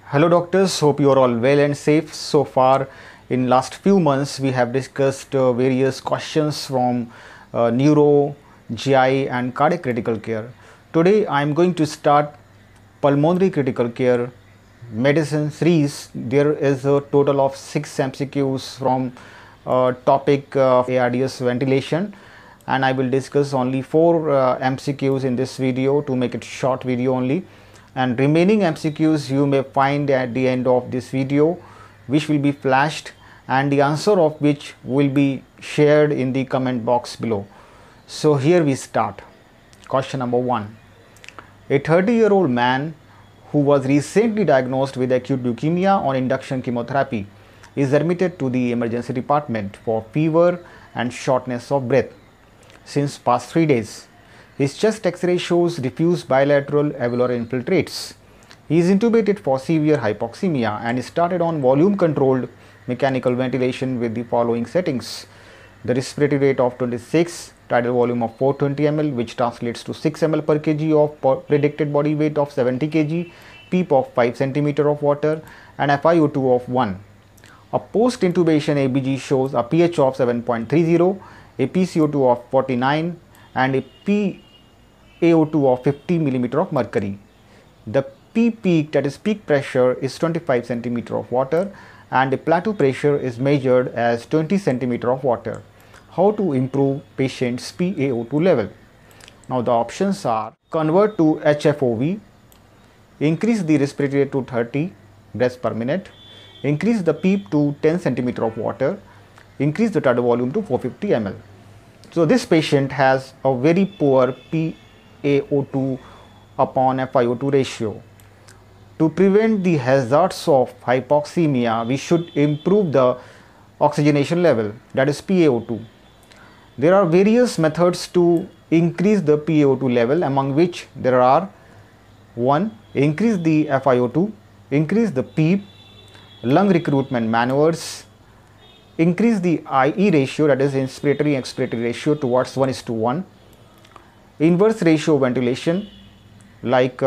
Hello doctors, hope you are all well and safe. So far in last few months we have discussed various questions from neuro, GI and cardiac critical care. Today I am going to start pulmonary critical care medicine series. There is a total of 6 MCQs from topic of ARDS ventilation, and I will discuss only 4 MCQs in this video to make it short video only, and remaining MCQs you may find at the end of this video, which will be flashed and the answer of which will be shared in the comment box below. So here we start. Question number 1. A 30-year-old man who was recently diagnosed with acute leukemia on induction chemotherapy is admitted to the emergency department for fever and shortness of breath since past 3 days. His chest X-ray shows diffuse bilateral alveolar infiltrates. He is intubated for severe hypoxemia and started on volume controlled mechanical ventilation with the following settings: the respiratory rate of 26, tidal volume of 420 ml, which translates to 6 ml per kg of predicted body weight of 70 kg, PEEP of 5 cm of water, and FiO2 of 1. A post-intubation ABG shows a pH of 7.30, a PCO2 of 49, and a PaO2 of 50 mm of mercury. The P peak, that is peak pressure, is 25 cm of water, and the plateau pressure is measured as 20 cm of water. How to improve patient's PaO2 level? Now the options are: convert to HFOV, increase the respiratory rate to 30 breaths per minute, increase the PEEP to 10 cm of water, increase the tidal volume to 450 ml. So this patient has a very poor PaO2 upon FiO2 ratio. To prevent the hazards of hypoxemia, we should improve the oxygenation level, that is PaO2. There are various methods to increase the PaO2 level, among which there are: 1. Increase the FiO2, increase the PEEP, lung recruitment maneuvers, increase the IE ratio, that is inspiratory expiratory ratio, towards 1:1, inverse ratio ventilation, like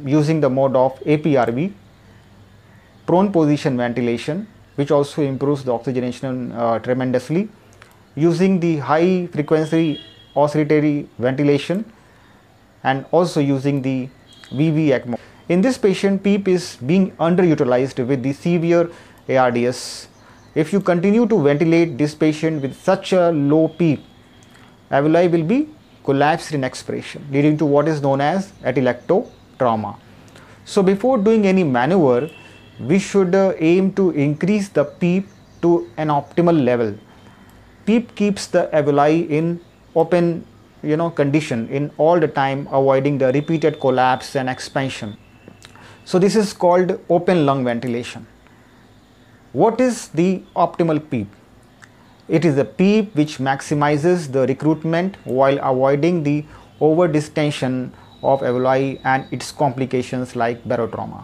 using the mode of APRV, prone position ventilation, which also improves the oxygenation tremendously, using the high frequency oscillatory ventilation, and also using the VV ECMO. In this patient, PEEP is being underutilized with the severe ARDS. If you continue to ventilate this patient with such a low PEEP, alveoli will be collapsed in expiration, leading to what is known as atelectotrauma. So before doing any maneuver, we should aim to increase the PEEP to an optimal level. PEEP keeps the alveoli in open condition in all the time, avoiding the repeated collapse and expansion. So this is called open lung ventilation. What is the optimal PEEP? It is a PEEP which maximizes the recruitment while avoiding the over distension of alveoli and its complications like barotrauma.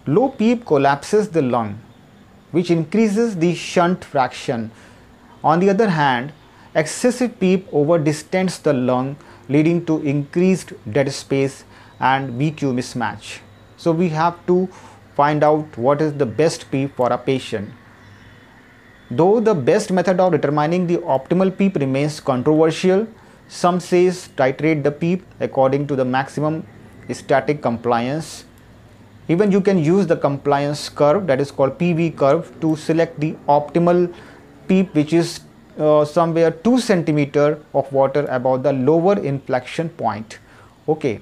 Low PEEP collapses the lung, which increases the shunt fraction. On the other hand, excessive PEEP over distends the lung, leading to increased dead space and VQ mismatch. So we have to find out what is the best PEEP for a patient. Though the best method of determining the optimal PEEP remains controversial, some says titrate the PEEP according to the maximum static compliance. Even you can use the compliance curve, that is called PV curve, to select the optimal PEEP, which is somewhere 2 cm of water above the lower inflection point. Okay.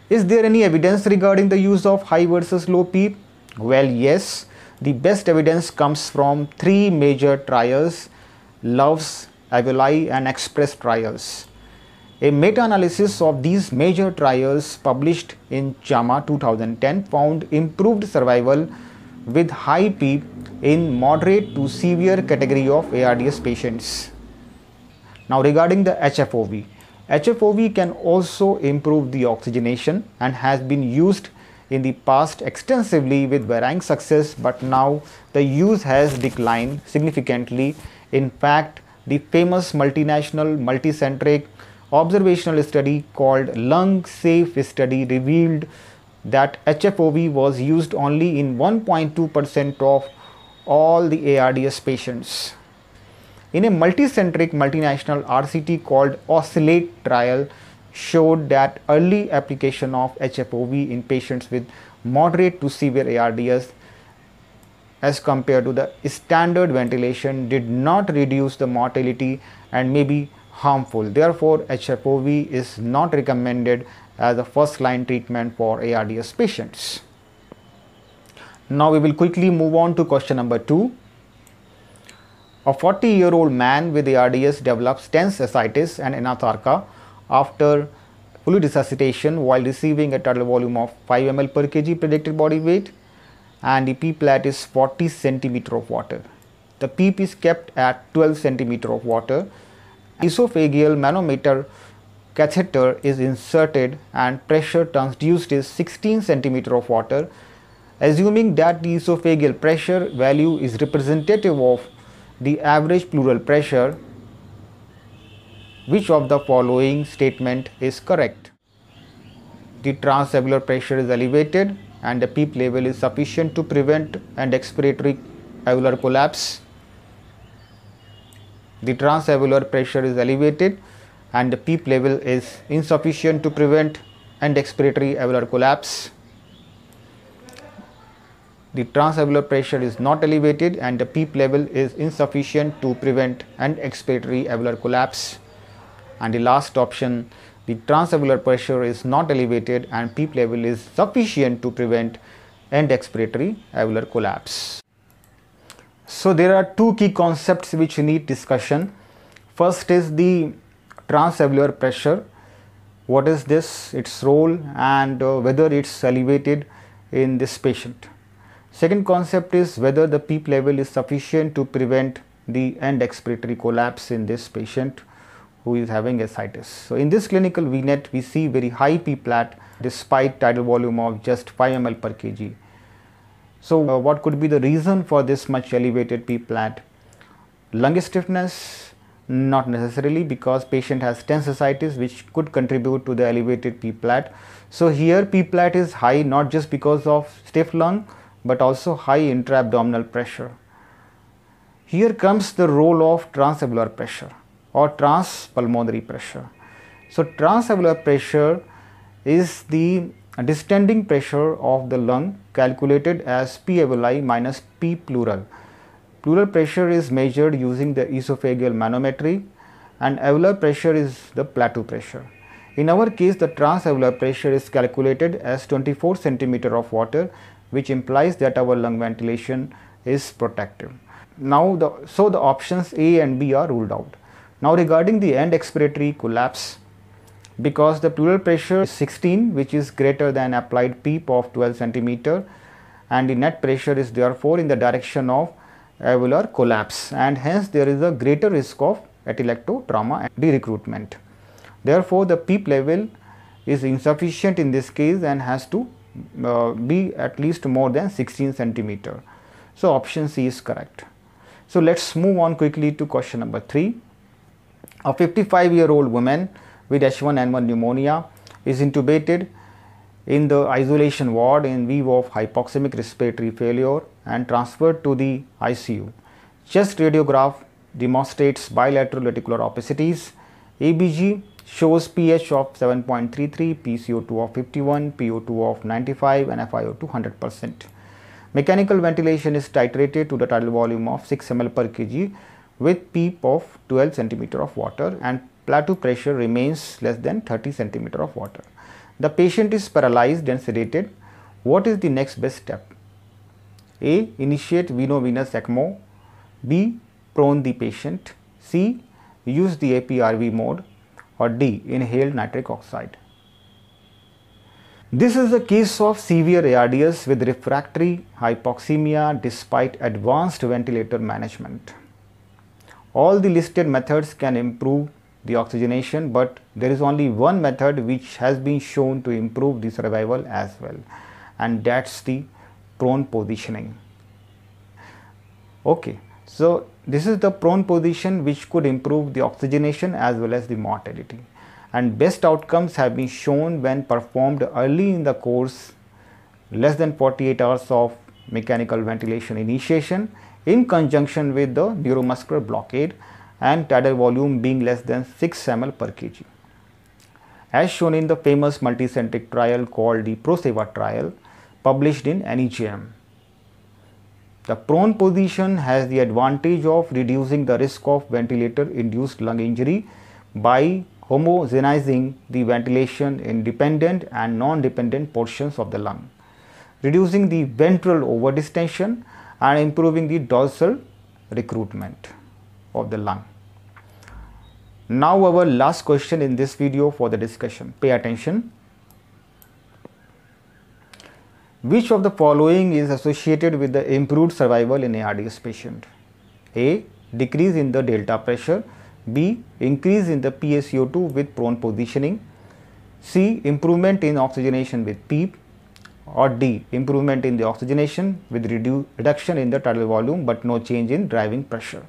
Is there any evidence regarding the use of high versus low PEEP? Well, yes. The best evidence comes from 3 major trials: LOVES, alveoli and EXPRESS trials. A meta-analysis of these major trials published in JAMA 2010 found improved survival with high PEEP in moderate to severe category of ARDS patients. Now regarding the HFOV. HFOV can also improve the oxygenation and has been used in the past extensively with varying success, but now the use has declined significantly. In fact, the famous multinational multicentric observational study called Lung Safe Study revealed that HFOV was used only in 1.2% of all the ARDS patients. In a multicentric multinational RCT called OSCILLATE trial showed that early application of HFOV in patients with moderate to severe ARDS as compared to the standard ventilation did not reduce the mortality and may be harmful. Therefore, HFOV is not recommended as a first line treatment for ARDS patients. Now we will quickly move on to question number 2. A 40-year-old man with ARDS develops tense ascites and anatharca after fully resuscitation while receiving a total volume of 5 ml per kg predicted body weight, and the P-plat is 40 cm of water. The PEEP is kept at 12 cm of water. Esophageal manometer catheter is inserted and pressure transduced is 16 cm of water. Assuming that the esophageal pressure value is representative of the average pleural pressure, which of the following statement is correct? The transalveolar pressure is elevated and the PEEP level is sufficient to prevent end expiratory alveolar collapse. The transalveolar pressure is elevated and the PEEP level is insufficient to prevent end expiratory alveolar collapse. The transalveolar pressure is not elevated and the PEEP level is insufficient to prevent end expiratory alveolar collapse. And the last option, the transalveolar pressure is not elevated and PEEP level is sufficient to prevent end expiratory alveolar collapse. So there are two key concepts which need discussion. First is the transalveolar pressure. What is this, its role, and whether it's elevated in this patient. Second concept is whether the PEEP level is sufficient to prevent the end expiratory collapse in this patient who is having ascites. So in this clinical vignette, we see very high P-plat despite tidal volume of just 5 ml per kg. So what could be the reason for this much elevated P-plat? Lung stiffness? Not necessarily, because patient has tense ascites which could contribute to the elevated P-plat. So here P-plat is high not just because of stiff lung but also high intra-abdominal pressure. Here comes the role of transalveolar pressure or transpulmonary pressure. So transalveolar pressure is the distending pressure of the lung calculated as P alveoli minus P pleural. Pleural pressure is measured using the esophageal manometry and alveolar pressure is the plateau pressure. In our case, the transalveolar pressure is calculated as 24 cm of water, which implies that our lung ventilation is protective. Now the options A and B are ruled out. Now regarding the end expiratory collapse, because the pleural pressure is 16, which is greater than applied PEEP of 12 cm, and the net pressure is therefore in the direction of alveolar collapse, and hence there is a greater risk of atelectotrauma and derecruitment. Therefore, the PEEP level is insufficient in this case and has to be at least more than 16 cm. So option C is correct. So let's move on quickly to question number 3. A 55-year-old woman with H1N1 pneumonia is intubated in the isolation ward in view of hypoxemic respiratory failure and transferred to the ICU. Chest radiograph demonstrates bilateral reticular opacities. ABG shows pH of 7.33, PCO2 of 51, PO2 of 95 and FiO2 100%. Mechanical ventilation is titrated to the tidal volume of 6 ml per kg with PEEP of 12 cm of water and plateau pressure remains less than 30 cm of water. The patient is paralyzed and sedated. What is the next best step? A. Initiate veno-venous ECMO. B. Prone the patient. C. Use the APRV mode. Or D. Inhale nitric oxide. This is a case of severe ARDS with refractory hypoxemia despite advanced ventilator management. All the listed methods can improve the oxygenation, but there is only one method which has been shown to improve the survival as well, and that's the prone positioning. Okay, so this is the prone position which could improve the oxygenation as well as the mortality, and best outcomes have been shown when performed early in the course less than 48 hours of mechanical ventilation initiation in conjunction with the neuromuscular blockade and tidal volume being less than 6 ml per kg. As shown in the famous multicentric trial called the ProSeva trial published in NEJM. The prone position has the advantage of reducing the risk of ventilator-induced lung injury by homogenizing the ventilation in dependent and non-dependent portions of the lung, reducing the ventral overdistension and improving the dorsal recruitment of the lung. Now our last question in this video for the discussion. Pay attention. Which of the following is associated with the improved survival in ARDS patient? A. Decrease in the delta pressure. B. Increase in the PaCO2 with prone positioning. C. Improvement in oxygenation with PEEP. Or D. Improvement in the oxygenation with reduction in the tidal volume but no change in driving pressure.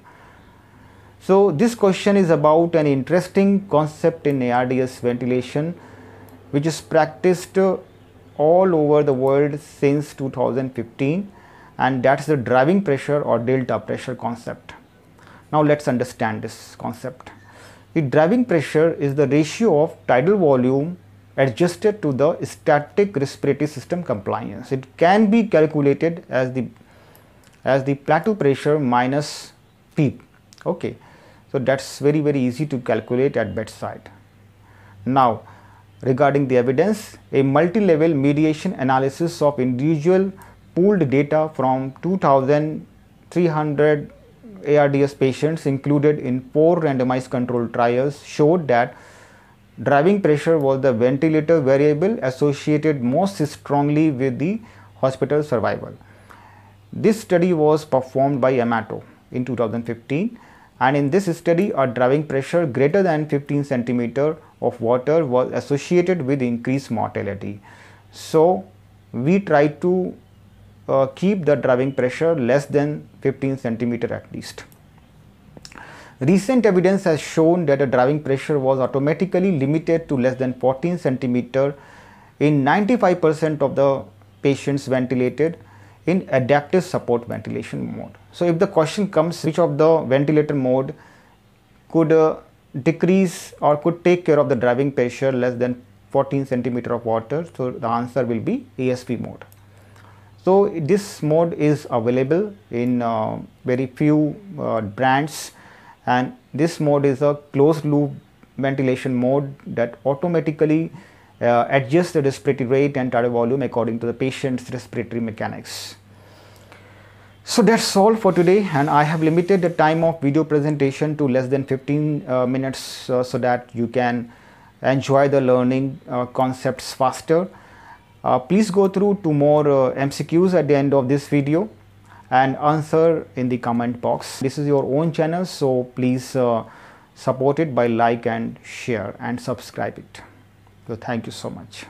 So this question is about an interesting concept in ARDS ventilation which is practiced all over the world since 2015, and that's the driving pressure or delta pressure concept. Now let's understand this concept. The driving pressure is the ratio of tidal volume adjusted to the static respiratory system compliance. It can be calculated as the plateau pressure minus PEEP. Okay, so that's very easy to calculate at bedside. Now regarding the evidence, a multi-level mediation analysis of individual pooled data from 2,300 ARDS patients included in 4 randomized controlled trials showed that driving pressure was the ventilator variable associated most strongly with the hospital survival. This study was performed by Amato in 2015, and in this study a driving pressure greater than 15 centimeter of water was associated with increased mortality. So we try to keep the driving pressure less than 15 centimeter at least. Recent evidence has shown that the driving pressure was automatically limited to less than 14 centimeter in 95% of the patients ventilated in adaptive support ventilation mode. So if the question comes which of the ventilator mode could decrease or could take care of the driving pressure less than 14 centimeter of water, so the answer will be ASP mode. So this mode is available in very few brands, and this mode is a closed loop ventilation mode that automatically adjusts the respiratory rate and tidal volume according to the patient's respiratory mechanics. So that's all for today, and I have limited the time of video presentation to less than 15 minutes so that you can enjoy the learning concepts faster. Please go through 2 more MCQs at the end of this video and answer in the comment box. This is your own channel, so please support it by like and share and subscribe it. So thank you so much.